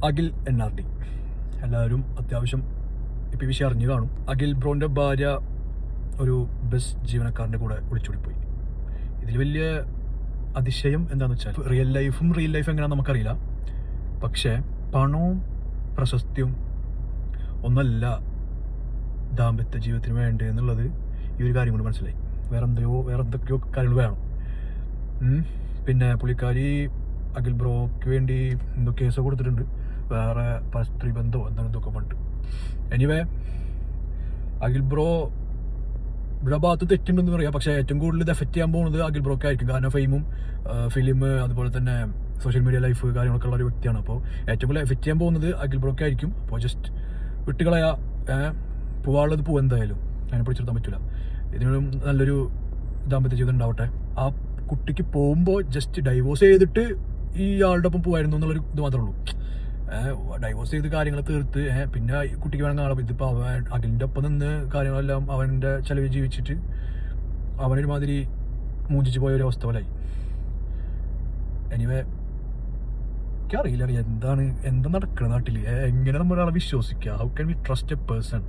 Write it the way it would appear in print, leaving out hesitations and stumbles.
Akhil NRD എല്ലാവരും അത്യാവശ്യം ഇപ്പം ഈ വിഷയം അറിഞ്ഞു കാണും. അഖിൽ ബ്രോൻ്റെ ഭാര്യ ഒരു ബസ് ജീവനക്കാരൻ്റെ കൂടെ ഒളിച്ചോടിപ്പോയി. ഇതിൽ വലിയ അതിശയം എന്താണെന്ന് വെച്ചാൽ റിയൽ ലൈഫ് എങ്ങനെയാണെന്ന് നമുക്കറിയില്ല. പക്ഷേ പണവും പ്രശസ്തിയും ഒന്നല്ല ദാമ്പത്യ ജീവിതത്തിന് വേണ്ടത് എന്നുള്ളത് ഈ ഒരു കാര്യം കൊണ്ട് മനസ്സിലായി. വേറെ എന്തൊക്കെയോ കാര്യങ്ങൾ വേണം. പിന്നെ പുള്ളിക്കാരി അഖിൽ ബ്രോക്ക് വേണ്ടി എന്തോ കേസ് കൊടുത്തിട്ടുണ്ട്, വേറെ പരസ്ത്രീ ബന്ധമോ എന്തൊക്കെ പണ്ട്. എനിവേ അഖിൽ ബ്രോ ഇവിടെ ഭാഗത്ത് തെറ്റുണ്ടെന്ന് പറയാം. പക്ഷേ ഏറ്റവും കൂടുതൽ ഇത് എഫക്റ്റ് ചെയ്യാൻ പോകുന്നത് അഖിൽ ബ്രോക്ക് ആയിരിക്കും. കാരണം ഫെയിമും ഫിലിം അതുപോലെ തന്നെ സോഷ്യൽ മീഡിയ ലൈഫ് കാര്യങ്ങളൊക്കെ ഉള്ള ഒരു വ്യക്തിയാണ്. അപ്പോൾ ഏറ്റവും കൂടുതൽ എഫക്റ്റ് ചെയ്യാൻ പോകുന്നത് അഖിൽ ബ്രോക്ക് ആയിരിക്കും. അപ്പോൾ ജസ്റ്റ് വിട്ടുകളയാ, പോവാനുള്ളത് പോവും. എന്തായാലും അതിനെ പിടിച്ചെടുത്താൻ പറ്റില്ല. ഇതിനും നല്ലൊരു ദാമ്പത്യ ജീവിതം ഉണ്ടാവട്ടെ. ആ കുട്ടിക്ക് പോകുമ്പോൾ ജസ്റ്റ് ഡൈവോഴ്സ് ചെയ്തിട്ട് ഈ ആളുടെ ഒപ്പം പോകായിരുന്നു എന്നുള്ളൊരു ഇത് മാത്രമേ ഉള്ളൂ. ഡൈവോഴ്സ് ചെയ്ത് കാര്യങ്ങൾ തീർത്ത് പിന്നെ കുട്ടിക്ക് വേണമെങ്കിൽ ആളെ ഇതിപ്പോൾ അവൻ അഖിലിൻ്റെ ഒപ്പം നിന്ന് കാര്യങ്ങളെല്ലാം അവൻ്റെ ചിലവ് ജീവിച്ചിട്ട് അവനൊരുമാതിരി മൂഞ്ചിച്ച് പോയ ഒരു അവസ്ഥ പോലായി. എനിവേ എനിക്കറിയില്ല എന്താ നടക്കുന്നത് നാട്ടിൽ. എങ്ങനെ നമ്മൾ ഒരാളെ വിശ്വസിക്കുക? How can we trust A person?